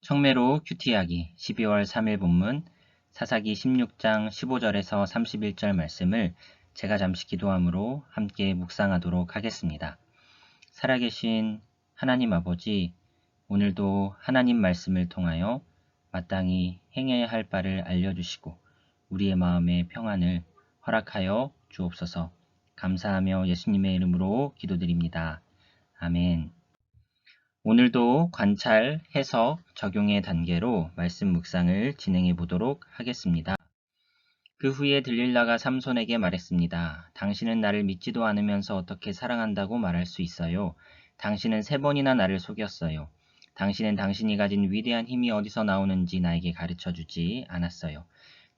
청매로 큐티하기 12월 3일 본문 사사기 16장 15절에서 31절 말씀을 제가 잠시 기도함으로 함께 묵상하도록 하겠습니다. 살아계신 하나님 아버지, 오늘도 하나님 말씀을 통하여 마땅히 행해야 할 바를 알려주시고 우리의 마음의 평안을 허락하여 주옵소서. 감사하며 예수님의 이름으로 기도드립니다. 아멘. 오늘도 관찰, 해석, 적용의 단계로 말씀 묵상을 진행해 보도록 하겠습니다. 그 후에 들릴라가 삼손에게 말했습니다. 당신은 나를 믿지도 않으면서 어떻게 사랑한다고 말할 수 있어요? 당신은 3번이나 나를 속였어요. 당신은 당신이 가진 위대한 힘이 어디서 나오는지 나에게 가르쳐 주지 않았어요.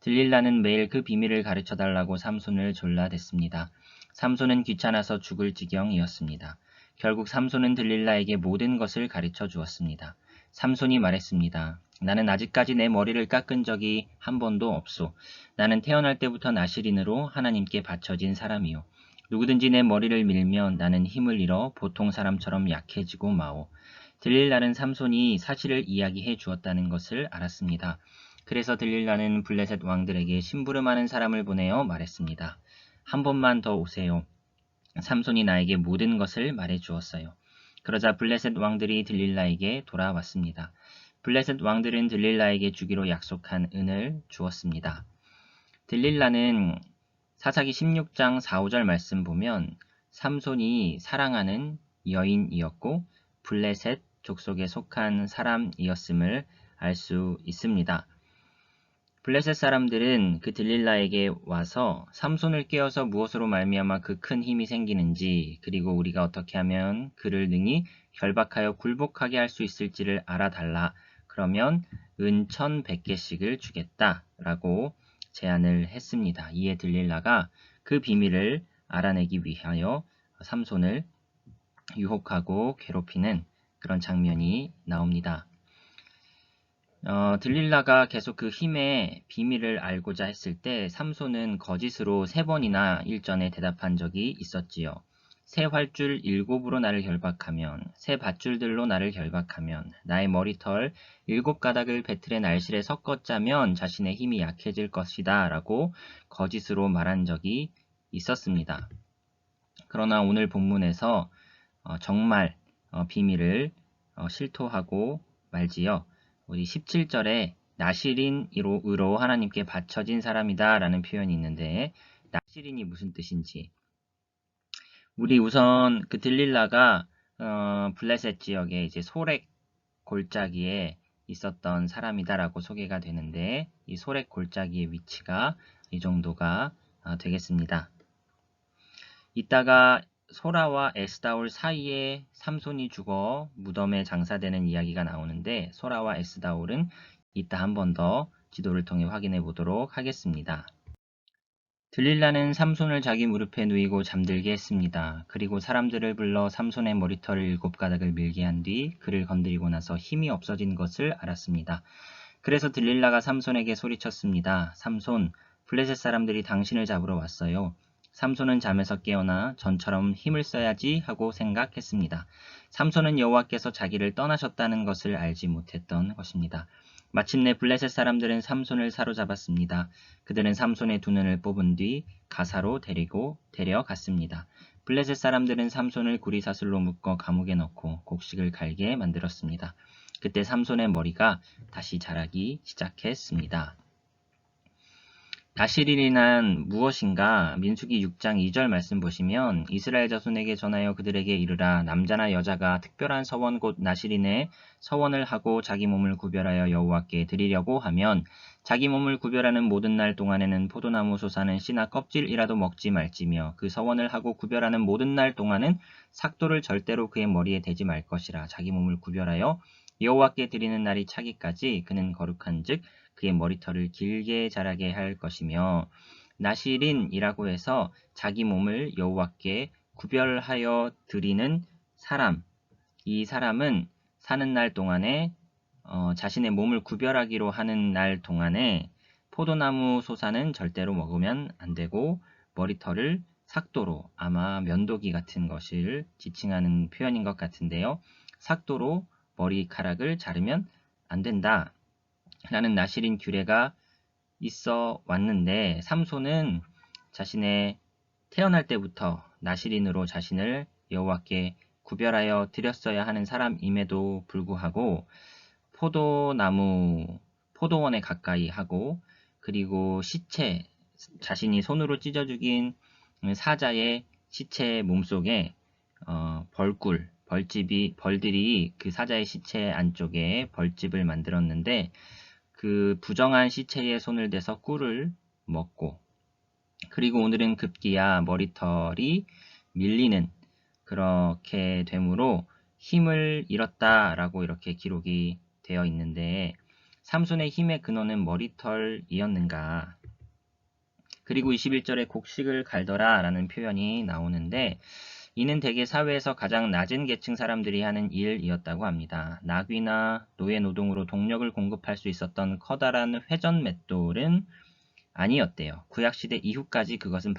들릴라는 매일 그 비밀을 가르쳐 달라고 삼손을 졸라댔습니다. 삼손은 귀찮아서 죽을 지경이었습니다. 결국 삼손은 들릴라에게 모든 것을 가르쳐 주었습니다. 삼손이 말했습니다. 나는 아직까지 내 머리를 깎은 적이 한 번도 없소. 나는 태어날 때부터 나시린으로 하나님께 바쳐진 사람이요. 누구든지 내 머리를 밀면 나는 힘을 잃어 보통 사람처럼 약해지고 마오. 들릴라는 삼손이 사실을 이야기해 주었다는 것을 알았습니다. 그래서 들릴라는 블레셋 왕들에게 심부름하는 사람을 보내어 말했습니다. 한 번만 더 오세요. 삼손이 나에게 모든 것을 말해 주었어요. 그러자 블레셋 왕들이 들릴라에게 돌아왔습니다. 블레셋 왕들은 들릴라에게 주기로 약속한 은을 주었습니다. 들릴라는 사사기 16장 4, 5절 말씀 보면 삼손이 사랑하는 여인이었고 블레셋 족속에 속한 사람이었음을 알 수 있습니다. 블레셋 사람들은 그 들릴라에게 와서 삼손을 깨워서 무엇으로 말미암아 그 큰 힘이 생기는지, 그리고 우리가 어떻게 하면 그를 능히 결박하여 굴복하게 할 수 있을지를 알아달라. 그러면 은 1100개씩을 주겠다 라고 제안을 했습니다. 이에 들릴라가 그 비밀을 알아내기 위하여 삼손을 유혹하고 괴롭히는 그런 장면이 나옵니다. 들릴라가 계속 그 힘의 비밀을 알고자 했을 때 삼손은 거짓으로 3번이나 일전에 대답한 적이 있었지요. 새 활줄 7으로 나를 결박하면, 새 밧줄들로 나를 결박하면, 나의 머리털 7가닥을 배틀의 날실에 섞어 짜면 자신의 힘이 약해질 것이다 라고 거짓으로 말한 적이 있었습니다. 그러나 오늘 본문에서 정말 비밀을 실토하고 말지요. 우리 17절에 나시린으로 하나님께 바쳐진 사람이다 라는 표현이 있는데, 나시린이 무슨 뜻인지, 우리 우선 그 들릴라가 블레셋 지역에 이제 소렉 골짜기에 있었던 사람이다라고 소개가 되는데, 이 소렉 골짜기의 위치가 이 정도가 되겠습니다. 이따가 소라와 에스다올 사이에 삼손이 죽어 무덤에 장사되는 이야기가 나오는데, 소라와 에스다올은 이따 한 번 더 지도를 통해 확인해 보도록 하겠습니다. 들릴라는 삼손을 자기 무릎에 누이고 잠들게 했습니다. 그리고 사람들을 불러 삼손의 머리털을 7가닥을 밀게 한 뒤 그를 건드리고 나서 힘이 없어진 것을 알았습니다. 그래서 들릴라가 삼손에게 소리쳤습니다. 삼손, 블레셋 사람들이 당신을 잡으러 왔어요. 삼손은 잠에서 깨어나 전처럼 힘을 써야지 하고 생각했습니다. 삼손은 여호와께서 자기를 떠나셨다는 것을 알지 못했던 것입니다. 마침내 블레셋 사람들은 삼손을 사로잡았습니다. 그들은 삼손의 2눈을 뽑은 뒤 가사로 데려갔습니다. 블레셋 사람들은 삼손을 구리사슬로 묶어 감옥에 넣고 곡식을 갈게 만들었습니다. 그때 삼손의 머리가 다시 자라기 시작했습니다. 나시린이란 무엇인가? 민수기 6장 2절 말씀 보시면 이스라엘 자손에게 전하여 그들에게 이르라. 남자나 여자가 특별한 서원 곧 나시린의 서원을 하고 자기 몸을 구별하여 여호와께 드리려고 하면 자기 몸을 구별하는 모든 날 동안에는 포도나무 솟아는 씨나 껍질이라도 먹지 말지며 그 서원을 하고 구별하는 모든 날 동안은 삭도를 절대로 그의 머리에 대지 말 것이라. 자기 몸을 구별하여 여호와께 드리는 날이 차기까지 그는 거룩한즉 그의 머리털을 길게 자라게 할 것이며, 나시린이라고 해서 자기 몸을 여호와께 구별하여 드리는 사람, 이 사람은 사는 날 동안에 자신의 몸을 구별하기로 하는 날 동안에 포도나무 솟아는 절대로 먹으면 안 되고 머리털을 삭도로, 아마 면도기 같은 것을 지칭하는 표현인 것 같은데요. 삭도로 머리카락을 자르면 안 된다 라는 나실인 규례가 있어 왔는데, 삼손은 자신의 태어날 때부터 나실인으로 자신을 여호와께 구별하여 드렸어야 하는 사람임에도 불구하고 포도원에 가까이 하고, 그리고 시체, 자신이 손으로 찢어 죽인 사자의 시체 몸속에 벌들이 그 사자의 시체 안쪽에 벌집을 만들었는데, 그 부정한 시체에 손을 대서 꿀을 먹고, 그리고 오늘은 급기야 머리털이 밀리는 그렇게 되므로 힘을 잃었다라고 이렇게 기록이 되어 있는데, 삼손의 힘의 근원은 머리털이었는가? 그리고 21절에 곡식을 갈더라 라는 표현이 나오는데, 이는 대개 사회에서 가장 낮은 계층 사람들이 하는 일이었다고 합니다. 나귀나 노예 노동으로 동력을 공급할 수 있었던 커다란 회전 맷돌은 아니었대요. 구약시대 이후까지 그것은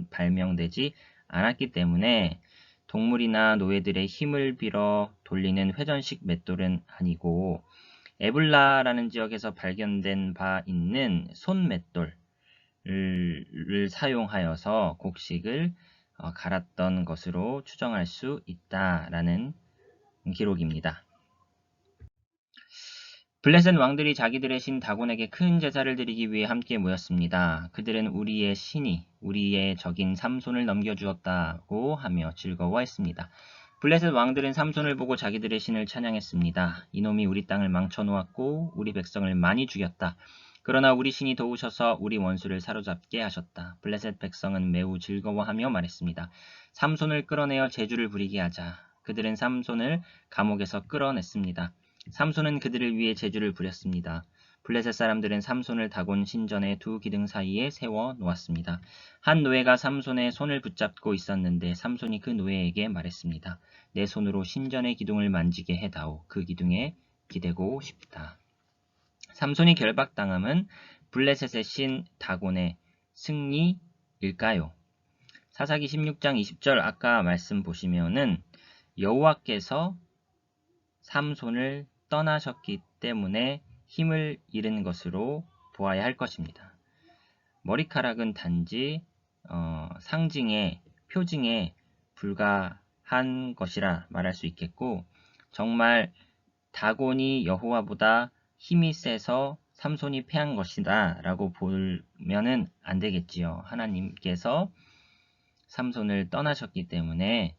발명되지 않았기 때문에 동물이나 노예들의 힘을 빌어 돌리는 회전식 맷돌은 아니고, 에블라라는 지역에서 발견된 바 있는 손맷돌을 사용하여서 곡식을 갈았던 것으로 추정할 수 있다라는 기록입니다. 블레셋 왕들이 자기들의 신 다곤에게 큰 제사를 드리기 위해 함께 모였습니다. 그들은 우리의 신이 우리의 적인 삼손을 넘겨주었다고 하며 즐거워했습니다. 블레셋 왕들은 삼손을 보고 자기들의 신을 찬양했습니다. 이놈이 우리 땅을 망쳐놓았고 우리 백성을 많이 죽였다. 그러나 우리 신이 도우셔서 우리 원수를 사로잡게 하셨다. 블레셋 백성은 매우 즐거워하며 말했습니다. 삼손을 끌어내어 제주를 부리게 하자. 그들은 삼손을 감옥에서 끌어냈습니다. 삼손은 그들을 위해 제주를 부렸습니다. 블레셋 사람들은 삼손을 다곤 신전의 두 기둥 사이에 세워 놓았습니다. 한 노예가 삼손의 손을 붙잡고 있었는데 삼손이 그 노예에게 말했습니다. 내 손으로 신전의 기둥을 만지게 해다오. 그 기둥에 기대고 싶다. 삼손이 결박당함은 블레셋의 신 다곤의 승리일까요? 사사기 16장 20절 아까 말씀 보시면은 여호와께서 삼손을 떠나셨기 때문에 힘을 잃은 것으로 보아야 할 것입니다. 머리카락은 단지 상징에, 표징에 불과한 것이라 말할 수 있겠고, 정말 다곤이 여호와보다 힘이 세서 삼손이 패한 것이다 라고 보면은 안 되겠지요. 하나님께서 삼손을 떠나셨기 때문에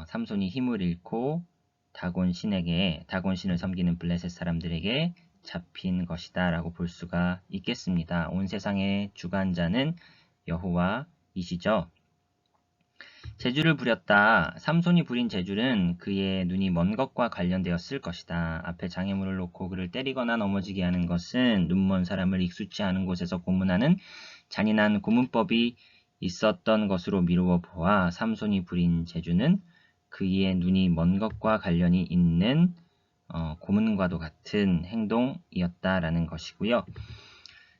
삼손이 힘을 잃고 다곤 신을 섬기는 블레셋 사람들에게 잡힌 것이다 라고 볼 수가 있겠습니다. 온 세상의 주관자는 여호와이시죠. 제주를 부렸다. 삼손이 부린 제주는 그의 눈이 먼 것과 관련되었을 것이다. 앞에 장애물을 놓고 그를 때리거나 넘어지게 하는 것은 눈먼 사람을 익숙치 않은 곳에서 고문하는 잔인한 고문법이 있었던 것으로 미루어 보아 삼손이 부린 제주는 그의 눈이 먼 것과 관련이 있는 고문과도 같은 행동이었다라는 것이고요.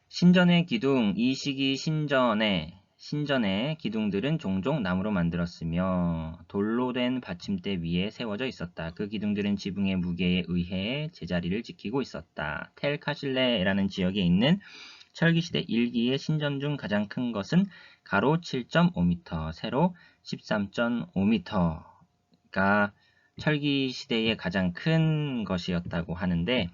신전의 기둥, 이 시기 신전의 기둥들은 종종 나무로 만들었으며 돌로 된 받침대 위에 세워져 있었다. 그 기둥들은 지붕의 무게에 의해 제자리를 지키고 있었다. 텔카실레라는 지역에 있는 철기시대 1기의 신전 중 가장 큰 것은 가로 7.5m, 세로 13.5m 가 철기 시대의 가장 큰 것이었다고 하는데,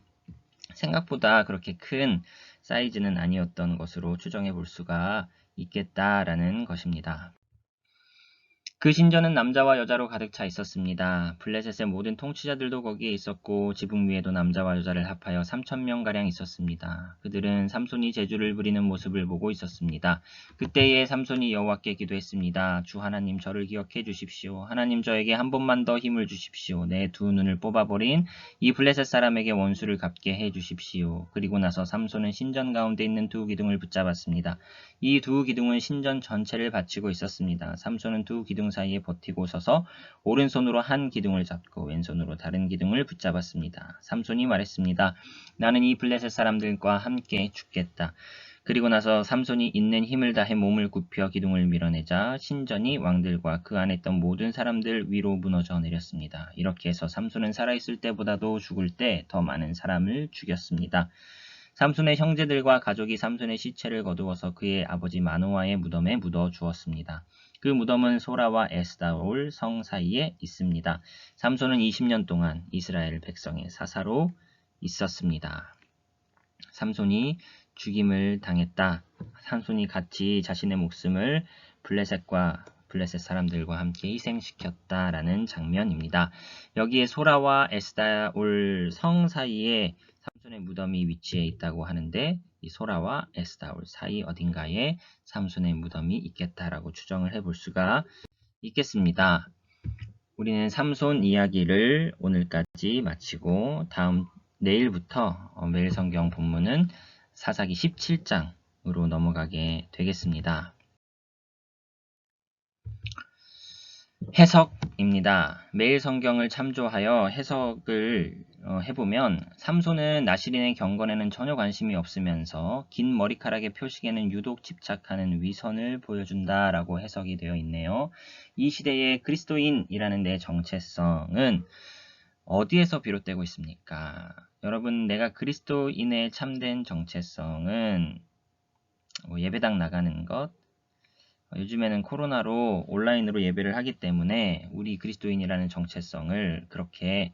생각보다 그렇게 큰 사이즈는 아니었던 것으로 추정해 볼 수가 있겠다라는 것입니다. 그 신전은 남자와 여자로 가득 차 있었습니다. 블레셋의 모든 통치자들도 거기에 있었고 지붕 위에도 남자와 여자를 합하여 3,000명가량 있었습니다. 그들은 삼손이 제주를 부리는 모습을 보고 있었습니다. 그때에 삼손이 여호와께 기도했습니다. 주 하나님, 저를 기억해 주십시오. 하나님, 저에게 한 번만 더 힘을 주십시오. 내 두 눈을 뽑아버린 이 블레셋 사람에게 원수를 갚게 해 주십시오. 그리고 나서 삼손은 신전 가운데 있는 두 기둥을 붙잡았습니다. 이 두 기둥은 신전 전체를 받치고 있었습니다. 삼손은 두 기둥 사이에 버티고 서서 오른손으로 한 기둥을 잡고 왼손으로 다른 기둥을 붙잡았습니다. 삼손이 말했습니다. 나는 이 블레셋 사람들과 함께 죽겠다. 그리고 나서 삼손이 있는 힘을 다해 몸을 굽혀 기둥을 밀어내자 신전이 왕들과 그 안에 있던 모든 사람들 위로 무너져 내렸습니다. 이렇게 해서 삼손은 살아있을 때보다도 죽을 때 더 많은 사람을 죽였습니다. 삼손의 형제들과 가족이 삼손의 시체를 거두어서 그의 아버지 마노아의 무덤에 묻어 주었습니다. 그 무덤은 소라와 에스다올 성 사이에 있습니다. 삼손은 20년 동안 이스라엘 백성의 사사로 있었습니다. 삼손이 죽임을 당했다. 삼손이 같이 자신의 목숨을 블레셋 사람들과 함께 희생시켰다라는 장면입니다. 여기에 소라와 에스다올 성 사이에 삼손의 무덤이 위치해 있다고 하는데 이 소라와 에스다올 사이 어딘가에 삼손의 무덤이 있겠다라고 추정을 해볼 수가 있겠습니다. 우리는 삼손 이야기를 오늘까지 마치고 내일부터 매일 성경 본문은 사사기 17장으로 넘어가게 되겠습니다. 해석입니다. 매일 성경을 참조하여 해석을 해보면 삼손은 나시린의 경건에는 전혀 관심이 없으면서 긴 머리카락의 표식에는 유독 집착하는 위선을 보여준다라고 해석이 되어 있네요. 이 시대의 그리스도인이라는 내 정체성은 어디에서 비롯되고 있습니까? 여러분, 내가 그리스도인의 참된 정체성은 예배당 나가는 것, 요즘에는 코로나로 온라인으로 예배를 하기 때문에 우리 그리스도인이라는 정체성을 그렇게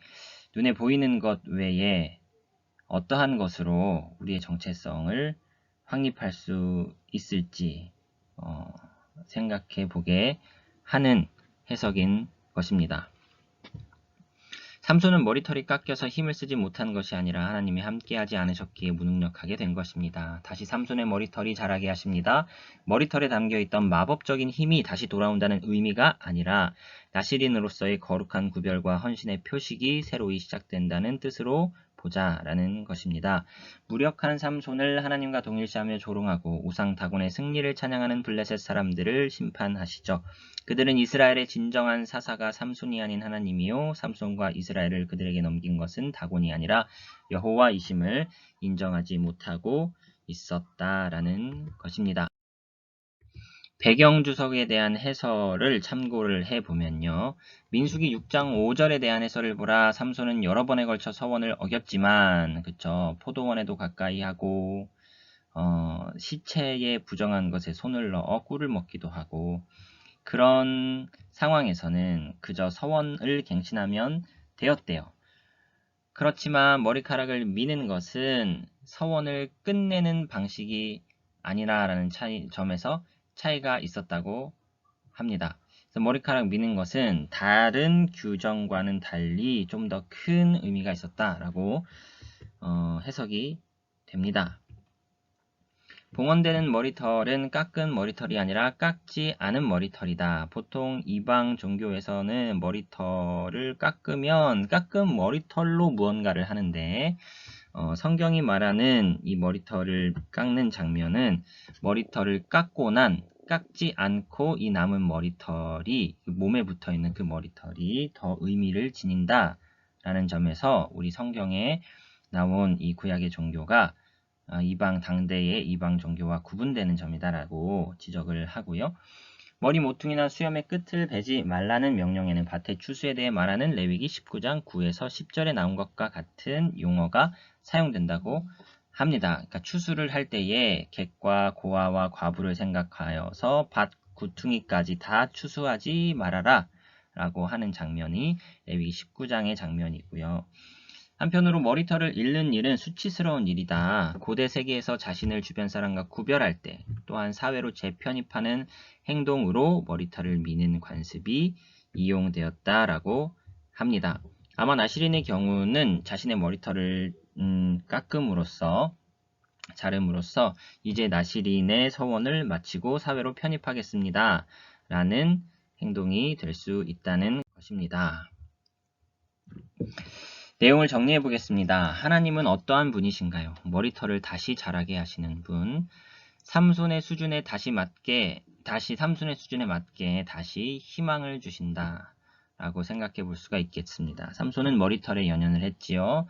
눈에 보이는 것 외에 어떠한 것으로 우리의 정체성을 확립할 수 있을지 생각해 보게 하는 해석인 것입니다. 삼손은 머리털이 깎여서 힘을 쓰지 못한 것이 아니라 하나님이 함께하지 않으셨기에 무능력하게 된 것입니다. 다시 삼손의 머리털이 자라게 하십니다. 머리털에 담겨있던 마법적인 힘이 다시 돌아온다는 의미가 아니라 나시린으로서의 거룩한 구별과 헌신의 표식이 새로이 시작된다는 뜻으로 보자라는 것입니다. 무력한 삼손을 하나님과 동일시하며 조롱하고 우상 다곤의 승리를 찬양하는 블레셋 사람들을 심판하시죠. 그들은 이스라엘의 진정한 사사가 삼손이 아닌 하나님이요 삼손과 이스라엘을 그들에게 넘긴 것은 다곤이 아니라 여호와이심을 인정하지 못하고 있었다라는 것입니다. 배경주석에 대한 해설을 참고를 해보면요. 민수기 6장 5절에 대한 해설을 보라. 삼손은 여러 번에 걸쳐 서원을 어겼지만 포도원에도 가까이 하고 시체에 부정한 것에 손을 넣어 꿀을 먹기도 하고 그런 상황에서는 그저 서원을 갱신하면 되었대요. 그렇지만 머리카락을 미는 것은 서원을 끝내는 방식이 아니라라는 점에서 차이가 있었다고 합니다. 그래서 머리카락 미는 것은 다른 규정과는 달리 좀 더 큰 의미가 있었다라고 해석이 됩니다. 봉헌되는 머리털은 깎은 머리털이 아니라 깎지 않은 머리털이다. 보통 이방 종교에서는 머리털을 깎으면 깎은 머리털로 무언가를 하는데 성경이 말하는 이 머리털을 깎는 장면은 머리털을 깎지 않고 이 남은 머리털이 몸에 붙어있는 그 머리털이 더 의미를 지닌다라는 점에서 우리 성경에 나온 이 구약의 종교가 당대의 이방 종교와 구분되는 점이다라고 지적을 하고요. 머리 모퉁이나 수염의 끝을 베지 말라는 명령에는 밭의 추수에 대해 말하는 레위기 19장 9에서 10절에 나온 것과 같은 용어가 사용된다고 합니다. 그러니까 추수를 할 때에 객과 고아와 과부를 생각하여서 밭 구퉁이까지 다 추수하지 말아라 라고 하는 장면이 레위기 19장의 장면이고요. 한편으로 머리털을 잃는 일은 수치스러운 일이다. 고대 세계에서 자신을 주변 사람과 구별할 때 또한 사회로 재편입하는 행동으로 머리털을 미는 관습이 이용되었다라고 합니다. 아마 나시린의 경우는 자신의 머리털을 자름으로써 이제 나시린의 서원을 마치고 사회로 편입하겠습니다. 라는 행동이 될 수 있다는 것입니다. 내용을 정리해 보겠습니다. 하나님은 어떠한 분이신가요? 머리털을 다시 자라게 하시는 분. 삼손의 수준에 삼손의 수준에 맞게 다시 희망을 주신다. 라고 생각해 볼 수가 있겠습니다. 삼손은 머리털에 연연을 했지요.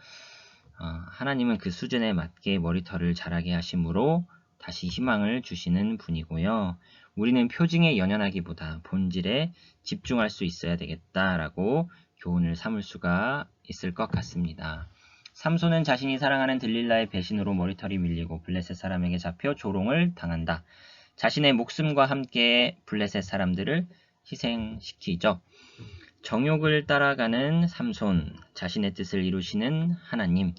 하나님은 그 수준에 맞게 머리털을 자라게 하심으로 다시 희망을 주시는 분이고요. 우리는 표징에 연연하기보다 본질에 집중할 수 있어야 되겠다라고 교훈을 삼을 수가 있을 것 같습니다. 삼손은 자신이 사랑하는 들릴라의 배신으로 머리털이 밀리고 블레셋 사람에게 잡혀 조롱을 당한다. 자신의 목숨과 함께 블레셋 사람들을 희생시키죠. 정욕을 따라가는 삼손, 자신의 뜻을 이루시는 하나님,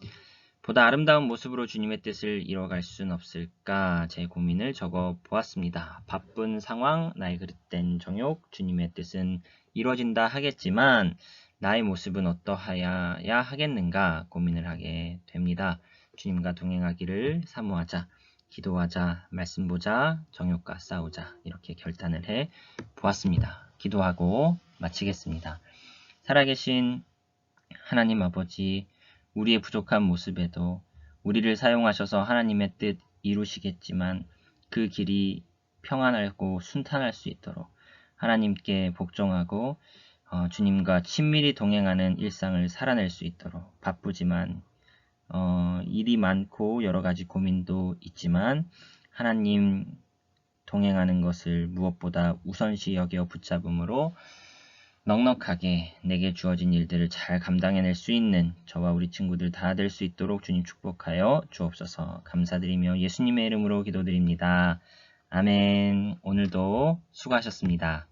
보다 아름다운 모습으로 주님의 뜻을 이뤄갈 수는 없을까 제 고민을 적어 보았습니다. 바쁜 상황, 나의 그릇된 정욕, 주님의 뜻은 이루어진다 하겠지만 나의 모습은 어떠하여야 하겠는가 고민을 하게 됩니다. 주님과 동행하기를 사모하자, 기도하자, 말씀 보자, 정욕과 싸우자 이렇게 결단을 해 보았습니다. 기도하고 마치겠습니다. 살아계신 하나님 아버지, 우리의 부족한 모습에도 우리를 사용하셔서 하나님의 뜻 이루시겠지만 그 길이 평안하고 순탄할 수 있도록 하나님께 복종하고 주님과 친밀히 동행하는 일상을 살아낼 수 있도록 바쁘지만 일이 많고 여러 가지 고민도 있지만 하나님 동행하는 것을 무엇보다 우선시 여겨 붙잡음으로 넉넉하게 내게 주어진 일들을 잘 감당해낼 수 있는 저와 우리 친구들 다 될 수 있도록 주님 축복하여 주옵소서. 감사드리며 예수님의 이름으로 기도드립니다. 아멘. 오늘도 수고하셨습니다.